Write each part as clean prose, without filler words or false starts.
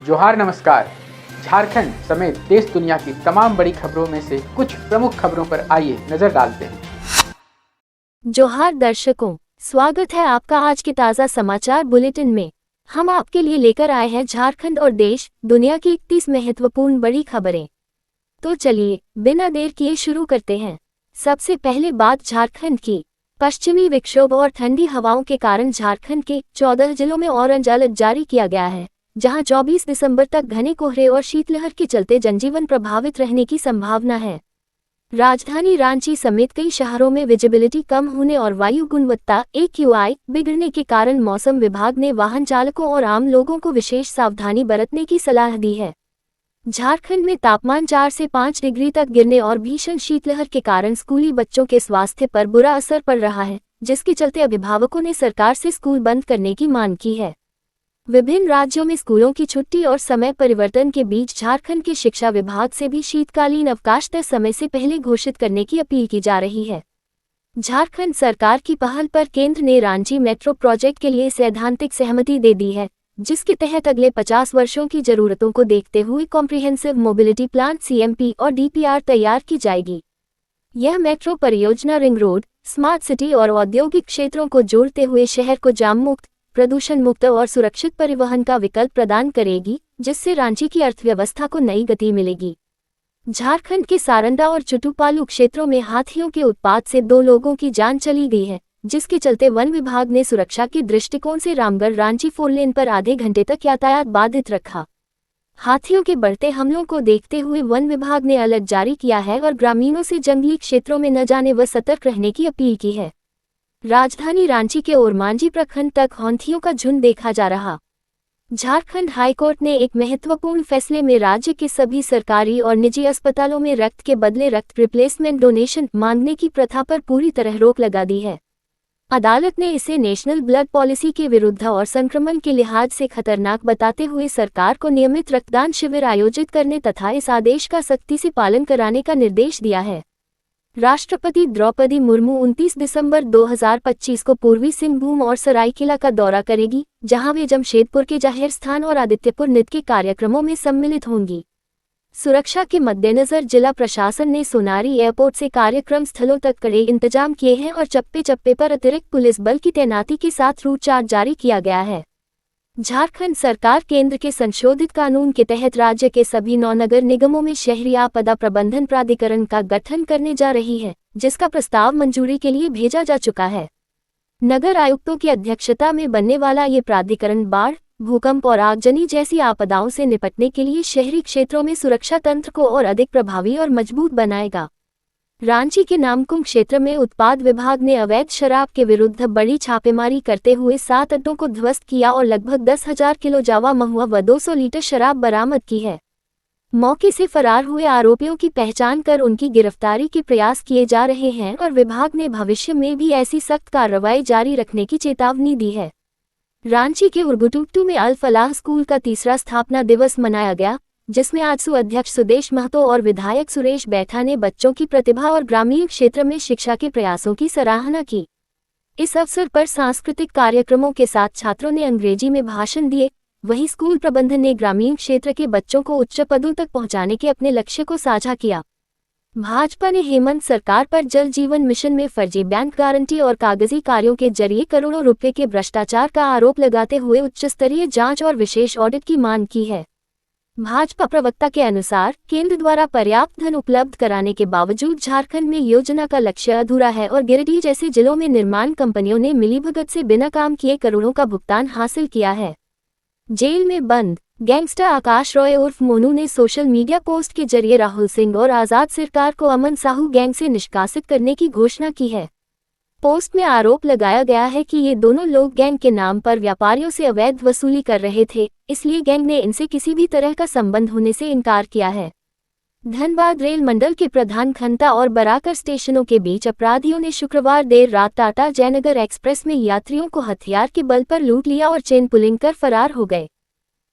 जोहार नमस्कार। झारखंड समेत देश दुनिया की तमाम बड़ी खबरों में से कुछ प्रमुख खबरों पर आइए नजर डालते हैं। जोहार दर्शकों, स्वागत है आपका आज के ताज़ा समाचार बुलेटिन में। हम आपके लिए लेकर आए हैं झारखंड और देश दुनिया की 31 महत्वपूर्ण बड़ी खबरें। तो चलिए बिना देर किए शुरू करते हैं। सबसे पहले बात झारखंड की। पश्चिमी विक्षोभ और ठंडी हवाओं के कारण झारखंड के 14 जिलों में ऑरेंज अलर्ट जारी किया गया है, जहां 24 दिसंबर तक घने कोहरे और शीतलहर के चलते जनजीवन प्रभावित रहने की संभावना है। राजधानी रांची समेत कई शहरों में विजिबिलिटी कम होने और वायु गुणवत्ता AQI बिगड़ने के कारण मौसम विभाग ने वाहन चालकों और आम लोगों को विशेष सावधानी बरतने की सलाह दी है। झारखंड में तापमान 4 से 5 डिग्री तक गिरने और भीषण शीतलहर के कारण स्कूली बच्चों के स्वास्थ्य पर बुरा असर पड़ रहा है, जिसके चलते अभिभावकों ने सरकार से स्कूल बंद करने की मांग की है। विभिन्न राज्यों में स्कूलों की छुट्टी और समय परिवर्तन के बीच झारखंड के शिक्षा विभाग से भी शीतकालीन अवकाश तय समय से पहले घोषित करने की अपील की जा रही है। झारखंड सरकार की पहल पर केंद्र ने रांची मेट्रो प्रोजेक्ट के लिए सैद्धांतिक सहमति दे दी है, जिसके तहत अगले 50 वर्षों की जरूरतों को देखते हुए कॉम्प्रिहेंसिव मोबिलिटी प्लान CMP और DPR तैयार की जाएगी। यह मेट्रो परियोजना रिंग रोड, स्मार्ट सिटी और औद्योगिक क्षेत्रों को जोड़ते हुए शहर को जाम मुक्त, प्रदूषण मुक्त और सुरक्षित परिवहन का विकल्प प्रदान करेगी, जिससे रांची की अर्थव्यवस्था को नई गति मिलेगी। झारखंड के सारंडा और चुटुपालू क्षेत्रों में हाथियों के उत्पात से 2 लोगों की जान चली गई है, जिसके चलते वन विभाग ने सुरक्षा के दृष्टिकोण से रामगढ़ रांची 4 लेन पर आधे घंटे तक यातायात बाधित रखा। हाथियों के बढ़ते हमलों को देखते हुए वन विभाग ने अलर्ट जारी किया है और ग्रामीणों से जंगली क्षेत्रों में न जाने व सतर्क रहने की अपील की है। राजधानी रांची के ओरमांझी प्रखंड तक हाथियों का झुंड देखा जा रहा। झारखंड हाईकोर्ट ने एक महत्वपूर्ण फैसले में राज्य के सभी सरकारी और निजी अस्पतालों में रक्त के बदले रक्त रिप्लेसमेंट डोनेशन मांगने की प्रथा पर पूरी तरह रोक लगा दी है। अदालत ने इसे नेशनल ब्लड पॉलिसी के विरुद्ध और संक्रमण के लिहाज से खतरनाक बताते हुए सरकार को नियमित रक्तदान शिविर आयोजित करने तथा इस आदेश का सख्ती से पालन कराने का निर्देश दिया है। राष्ट्रपति द्रौपदी मुर्मू 29 दिसंबर 2025 को पूर्वी सिंहभूम और सरायकेला का दौरा करेगी, जहां वे जमशेदपुर के जाहिर स्थान और आदित्यपुर नृत्य के कार्यक्रमों में सम्मिलित होंगी। सुरक्षा के मद्देनजर जिला प्रशासन ने सोनारी एयरपोर्ट से कार्यक्रम स्थलों तक कड़े इंतजाम किए हैं और चप्पे चप्पे पर अतिरिक्त पुलिस बल की तैनाती के साथ रूट चार्ट जारी किया गया है। झारखंड सरकार केंद्र के संशोधित कानून के तहत राज्य के सभी 9 नगर निगमों में शहरी आपदा प्रबंधन प्राधिकरण का गठन करने जा रही है, जिसका प्रस्ताव मंजूरी के लिए भेजा जा चुका है। नगर आयुक्तों की अध्यक्षता में बनने वाला ये प्राधिकरण बाढ़, भूकंप और आगजनी जैसी आपदाओं से निपटने के लिए शहरी क्षेत्रों में सुरक्षा तंत्र को और अधिक प्रभावी और मजबूत बनाएगा। रांची के नामकुम क्षेत्र में उत्पाद विभाग ने अवैध शराब के विरुद्ध बड़ी छापेमारी करते हुए 7 अड्डों को ध्वस्त किया और लगभग 10,000 किलो जावा महुआ व 200 लीटर शराब बरामद की है। मौके से फरार हुए आरोपियों की पहचान कर उनकी गिरफ्तारी के प्रयास किए जा रहे हैं और विभाग ने भविष्य में भी ऐसी सख्त कार्रवाई जारी रखने की चेतावनी दी है। रांची के उर्गुटुक्टू में अल फलाह स्कूल का 3रा स्थापना दिवस मनाया गया, जिसमें आजसू अध्यक्ष सुदेश महतो और विधायक सुरेश बैठा ने बच्चों की प्रतिभा और ग्रामीण क्षेत्र में शिक्षा के प्रयासों की सराहना की। इस अवसर पर सांस्कृतिक कार्यक्रमों के साथ छात्रों ने अंग्रेजी में भाषण दिए। वहीं स्कूल प्रबंधन ने ग्रामीण क्षेत्र के बच्चों को उच्च पदों तक पहुंचाने के अपने लक्ष्य को साझा किया। भाजपा ने हेमंत सरकार पर जल जीवन मिशन में फर्जी बैंक गारंटी और कागजी कार्यों के जरिए करोड़ों रुपए के भ्रष्टाचार का आरोप लगाते हुए उच्च स्तरीय जांच और विशेष ऑडिट की मांग की है। भाजपा प्रवक्ता के अनुसार केंद्र द्वारा पर्याप्त धन उपलब्ध कराने के बावजूद झारखंड में योजना का लक्ष्य अधूरा है और गिरिडीह जैसे जिलों में निर्माण कंपनियों ने मिलीभगत से बिना काम किए करोड़ों का भुगतान हासिल किया है। जेल में बंद गैंगस्टर आकाश रॉय उर्फ मोनू ने सोशल मीडिया पोस्ट के जरिए राहुल सिंह और आजाद सरकार को अमन साहू गैंग से निष्कासित करने की घोषणा की है। पोस्ट में आरोप लगाया गया है कि ये दोनों लोग गैंग के नाम पर व्यापारियों से अवैध वसूली कर रहे थे, इसलिए गैंग ने इनसे किसी भी तरह का संबंध होने से इनकार किया है। धनबाद रेल मंडल के प्रधान खंता और बराकर स्टेशनों के बीच अपराधियों ने शुक्रवार देर रात टाटा जयनगर एक्सप्रेस में यात्रियों को हथियार के बल पर लूट लिया और चेन पुलिंग कर फरार हो गए।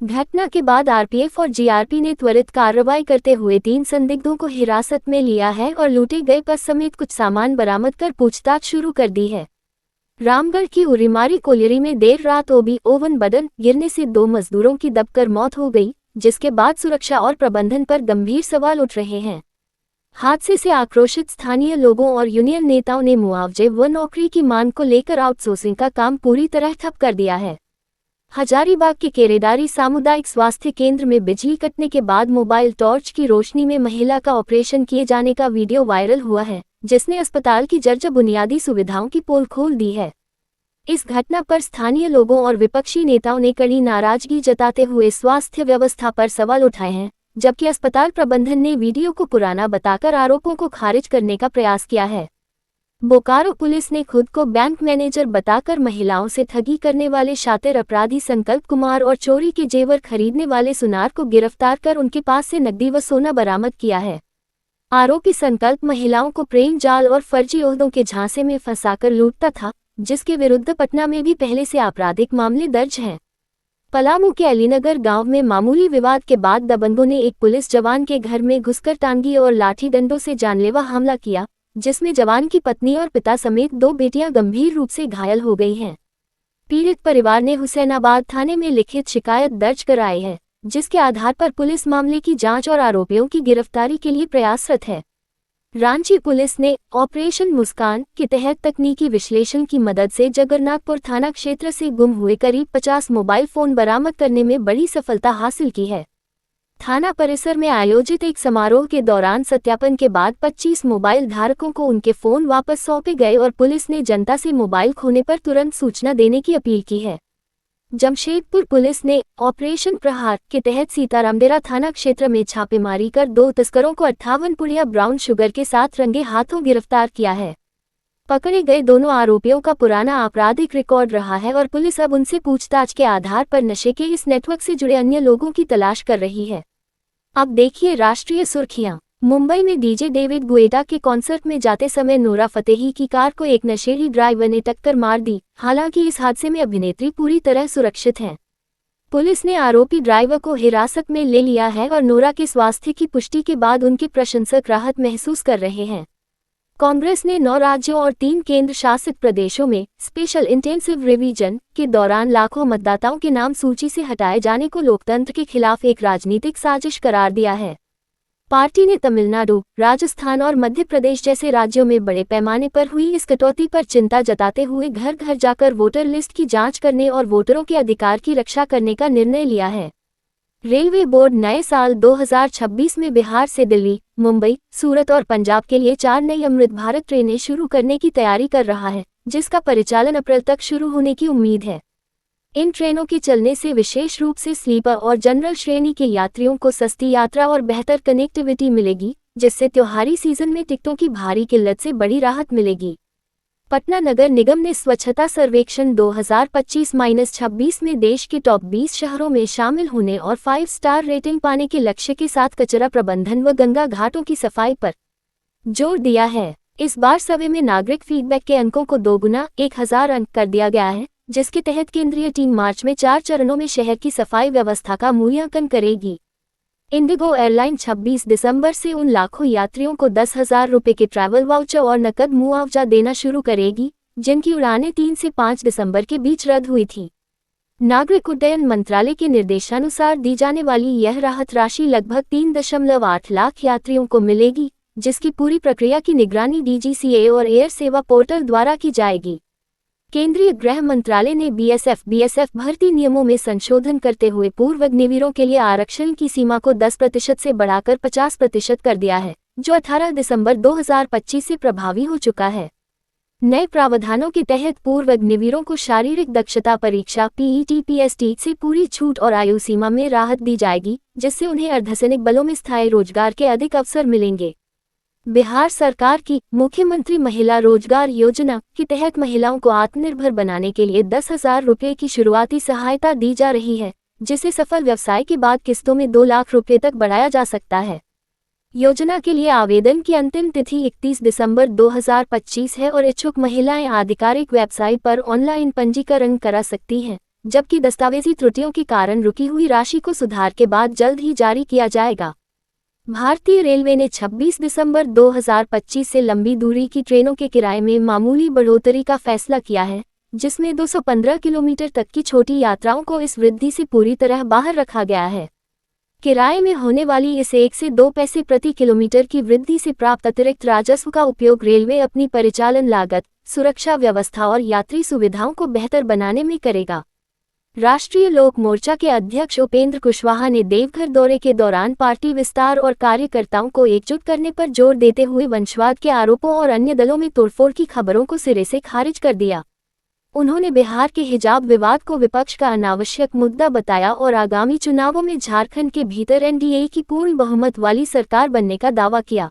घटना के बाद आरपीएफ और जीआरपी ने त्वरित कार्रवाई करते हुए 3 संदिग्धों को हिरासत में लिया है और लूटे गए बस समेत कुछ सामान बरामद कर पूछताछ शुरू कर दी है। रामगढ़ की उरीमारी कोलियरी में देर रात ओबी ओवन बदन गिरने से 2 मजदूरों की दबकर मौत हो गई, जिसके बाद सुरक्षा और प्रबंधन पर गंभीर सवाल उठ रहे हैं। हादसे से आक्रोशित स्थानीय लोगों और यूनियन नेताओं ने मुआवजे व नौकरी की मांग को लेकर आउटसोर्सिंग का काम पूरी तरह ठप कर दिया है। हजारीबाग के केरेडारी सामुदायिक स्वास्थ्य केंद्र में बिजली कटने के बाद मोबाइल टॉर्च की रोशनी में महिला का ऑपरेशन किए जाने का वीडियो वायरल हुआ है, जिसने अस्पताल की जर्जर बुनियादी सुविधाओं की पोल खोल दी है। इस घटना पर स्थानीय लोगों और विपक्षी नेताओं ने कड़ी नाराजगी जताते हुए स्वास्थ्य व्यवस्था पर सवाल उठाए हैं, जबकि अस्पताल प्रबंधन ने वीडियो को पुराना बताकर आरोपों को खारिज करने का प्रयास किया है। बोकारो पुलिस ने खुद को बैंक मैनेजर बताकर महिलाओं से ठगी करने वाले शातिर अपराधी संकल्प कुमार और चोरी के जेवर खरीदने वाले सुनार को गिरफ्तार कर उनके पास से नकदी व सोना बरामद किया है। आरोपी संकल्प महिलाओं को प्रेम जाल और फर्जी ओहदों के झांसे में फंसाकर लूटता था, जिसके विरुद्ध पटना में भी पहले से आपराधिक मामले दर्ज हैं। पलामू के अलीनगर गांव में मामूली विवाद के बाद दबंगों ने एक पुलिस जवान के घर में घुसकर टांगी और लाठी डंडों से जानलेवा हमला किया, जिसमें जवान की पत्नी और पिता समेत 2 बेटियां गंभीर रूप से घायल हो गई हैं। पीड़ित परिवार ने हुसैनाबाद थाने में लिखित शिकायत दर्ज कराई है, जिसके आधार पर पुलिस मामले की जांच और आरोपियों की गिरफ्तारी के लिए प्रयासरत है। रांची पुलिस ने ऑपरेशन मुस्कान के तहत तकनीकी विश्लेषण की मदद से जगन्नाथपुर थाना क्षेत्र से गुम हुए करीब 50 मोबाइल फोन बरामद करने में बड़ी सफलता हासिल की है। थाना परिसर में आयोजित एक समारोह के दौरान सत्यापन के बाद 25 मोबाइल धारकों को उनके फोन वापस सौंपे गए और पुलिस ने जनता से मोबाइल खोने पर तुरंत सूचना देने की अपील की है। जमशेदपुर पुलिस ने ऑपरेशन प्रहार के तहत सीतारामडेरा थाना क्षेत्र में छापेमारी कर 2 तस्करों को 58 पुड़िया ब्राउन शुगर के साथ रंगे हाथों गिरफ्तार किया है। पकड़े गए दोनों आरोपियों का पुराना आपराधिक रिकॉर्ड रहा है और पुलिस अब उनसे पूछताछ के आधार पर नशे के इस नेटवर्क से जुड़े अन्य लोगों की तलाश कर रही है। अब देखिए राष्ट्रीय सुर्खियां। मुंबई में डीजे डेविड गुएटा के कॉन्सर्ट में जाते समय नूरा फतेही की कार को एक नशेड़ी ड्राइवर ने टक्कर मार दी। हालांकि इस हादसे में अभिनेत्री पूरी तरह सुरक्षित हैं। पुलिस ने आरोपी ड्राइवर को हिरासत में ले लिया है और नूरा के स्वास्थ्य की पुष्टि के बाद उनके प्रशंसक राहत महसूस कर रहे हैं। कांग्रेस ने 9 राज्यों और 3 केंद्र शासित प्रदेशों में स्पेशल इंटेंसिव रिवीजन के दौरान लाखों मतदाताओं के नाम सूची से हटाए जाने को लोकतंत्र के खिलाफ एक राजनीतिक साजिश करार दिया है। पार्टी ने तमिलनाडु, राजस्थान और मध्य प्रदेश जैसे राज्यों में बड़े पैमाने पर हुई इस कटौती पर चिंता जताते हुए घर घर जाकर वोटर लिस्ट की जांच करने और वोटरों के अधिकार की रक्षा करने का निर्णय लिया है। रेलवे बोर्ड नए साल 2026 में बिहार से दिल्ली, मुंबई, सूरत और पंजाब के लिए 4 नई अमृत भारत ट्रेनें शुरू करने की तैयारी कर रहा है, जिसका परिचालन अप्रैल तक शुरू होने की उम्मीद है। इन ट्रेनों के चलने से विशेष रूप से स्लीपर और जनरल श्रेणी के यात्रियों को सस्ती यात्रा और बेहतर कनेक्टिविटी मिलेगी, जिससे त्योहारी सीजन में टिकटों की भारी किल्लत से बड़ी राहत मिलेगी। पटना नगर निगम ने स्वच्छता सर्वेक्षण 2025-26 में देश के टॉप 20 शहरों में शामिल होने और 5 स्टार रेटिंग पाने के लक्ष्य के साथ कचरा प्रबंधन व गंगा घाटों की सफाई पर जोर दिया है। इस बार सर्वे में नागरिक फीडबैक के अंकों को 2 गुना 1000 अंक कर दिया गया है, जिसके तहत केंद्रीय टीम मार्च में 4 चरणों में शहर की सफाई व्यवस्था का मूल्यांकन करेगी। इंडिगो एयरलाइन 26 दिसंबर से उन लाखों यात्रियों को 10,000 रुपये के ट्रैवल वाउचर और नकद मुआवजा देना शुरू करेगी, जिनकी उड़ानें 3 से 5 दिसंबर के बीच रद्द हुई थी। नागरिक उड्डयन मंत्रालय के निर्देशानुसार दी जाने वाली यह राहत राशि लगभग 3.8 लाख यात्रियों को मिलेगी, जिसकी पूरी प्रक्रिया की निगरानी DGCA और एयर सेवा पोर्टल द्वारा की जाएगी। केंद्रीय गृह मंत्रालय ने BSF भर्ती नियमों में संशोधन करते हुए पूर्व अग्निवीरों के लिए आरक्षण की सीमा को 10% से बढ़ाकर 50% कर दिया है, जो 18 दिसंबर 2025 से प्रभावी हो चुका है। नए प्रावधानों के तहत पूर्व अग्निवीरों को शारीरिक दक्षता परीक्षा PET-PST से पूरी छूट और आयु सीमा में राहत दी जाएगी, जिससे उन्हें अर्धसैनिक बलों में स्थायी रोजगार के अधिक अवसर मिलेंगे। बिहार सरकार की मुख्यमंत्री महिला रोजगार योजना के तहत महिलाओं को आत्मनिर्भर बनाने के लिए 10,000 रुपये की शुरुआती सहायता दी जा रही है, जिसे सफल व्यवसाय के बाद किस्तों में 2 लाख रुपये तक बढ़ाया जा सकता है। योजना के लिए आवेदन की अंतिम तिथि 31 दिसंबर 2025 है और इच्छुक महिलाएं आधिकारिक वेबसाइट पर ऑनलाइन पंजीकरण करा सकती हैं, जबकि दस्तावेजी त्रुटियों के कारण रुकी हुई राशि को सुधार के बाद जल्द ही जारी किया जाएगा। भारतीय रेलवे ने 26 दिसंबर 2025 से लंबी दूरी की ट्रेनों के किराए में मामूली बढ़ोतरी का फैसला किया है, जिसमें 215 किलोमीटर तक की छोटी यात्राओं को इस वृद्धि से पूरी तरह बाहर रखा गया है। किराए में होने वाली इस 1 से 2 पैसे प्रति किलोमीटर की वृद्धि से प्राप्त अतिरिक्त राजस्व का उपयोग रेलवे अपनी परिचालन लागत, सुरक्षा व्यवस्था और यात्री सुविधाओं को बेहतर बनाने में करेगा। राष्ट्रीय लोक मोर्चा के अध्यक्ष उपेंद्र कुशवाहा ने देवघर दौरे के दौरान पार्टी विस्तार और कार्यकर्ताओं को एकजुट करने पर जोर देते हुए वंशवाद के आरोपों और अन्य दलों में तोड़फोड़ की खबरों को सिरे से खारिज कर दिया। उन्होंने बिहार के हिजाब विवाद को विपक्ष का अनावश्यक मुद्दा बताया और आगामी चुनावों में झारखंड के भीतर एनडीए की पूर्ण बहुमत वाली सरकार बनने का दावा किया।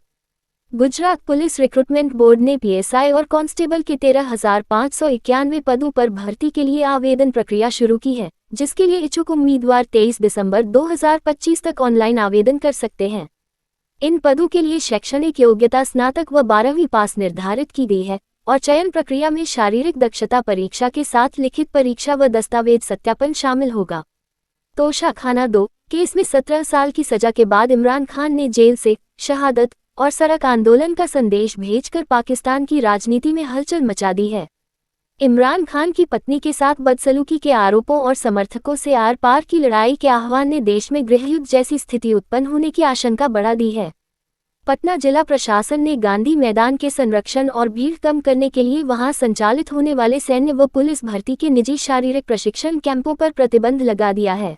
गुजरात पुलिस रिक्रूटमेंट बोर्ड ने पीएसआई और कांस्टेबल के 13,591 पदों पर भर्ती के लिए आवेदन प्रक्रिया शुरू की है, जिसके लिए इच्छुक उम्मीदवार 23 दिसंबर 2025 तक ऑनलाइन आवेदन कर सकते हैं। इन पदों के लिए शैक्षणिक योग्यता स्नातक व 12वीं पास निर्धारित की गई है और चयन प्रक्रिया में शारीरिक दक्षता परीक्षा के साथ लिखित परीक्षा व दस्तावेज सत्यापन शामिल होगा। तोशाखाना 2 केस में 17 साल की सजा के बाद इमरान खान ने जेल से शहादत और सड़क आंदोलन का संदेश भेजकर पाकिस्तान की राजनीति में हलचल मचा दी है। इमरान खान की पत्नी के साथ बदसलूकी के आरोपों और समर्थकों से आर पार की लड़ाई के आह्वान ने देश में गृहयुद्ध जैसी स्थिति उत्पन्न होने की आशंका बढ़ा दी है। पटना जिला प्रशासन ने गांधी मैदान के संरक्षण और भीड़ कम करने के लिए वहां संचालित होने वाले सैन्य व पुलिस भर्ती के निजी शारीरिक प्रशिक्षण कैंपों पर प्रतिबंध लगा दिया है।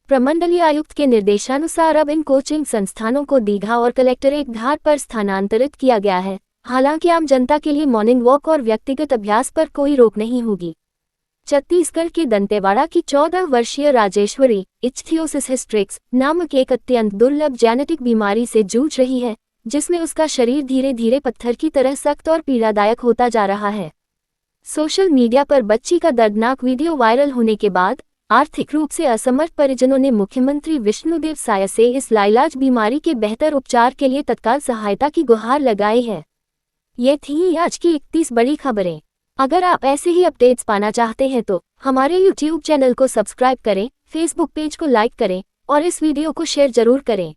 प्रमंडलीय आयुक्त के निर्देशानुसार अब इन कोचिंग संस्थानों को दीघा और कलेक्ट्रेट घाट पर स्थानांतरित किया गया है। हालांकि आम जनता के लिए मॉर्निंग वॉक और व्यक्तिगत अभ्यास पर कोई रोक नहीं होगी। छत्तीसगढ़ के दंतेवाड़ा की 14 वर्षीय राजेश्वरी इच्थियोसिस हिस्ट्रिक्स नामक एक अत्यंत दुर्लभ जेनेटिक बीमारी से जूझ रही है, जिसमें उसका शरीर धीरे धीरे पत्थर की तरह सख्त और पीड़ादायक होता जा रहा है। सोशल मीडिया पर बच्ची का दर्दनाक वीडियो वायरल होने के बाद आर्थिक रूप से असमर्थ परिजनों ने मुख्यमंत्री विष्णुदेव साय से इस लाइलाज बीमारी के बेहतर उपचार के लिए तत्काल सहायता की गुहार लगाई है। ये थी आज की 31 बड़ी खबरें। अगर आप ऐसे ही अपडेट्स पाना चाहते हैं तो हमारे YouTube चैनल को सब्सक्राइब करें, Facebook पेज को लाइक करें और इस वीडियो को शेयर जरूर करें।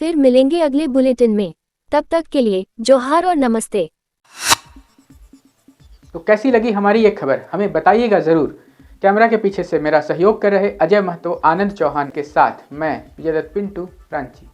फिर मिलेंगे अगले बुलेटिन में। तब तक के लिए जोहार और नमस्ते। तो कैसी लगी हमारी ये खबर हमें बताइएगा ज़रूर। कैमरा के पीछे से मेरा सहयोग कर रहे अजय महतो, आनंद चौहान के साथ मैं विजयदत्त पिंटू रांची।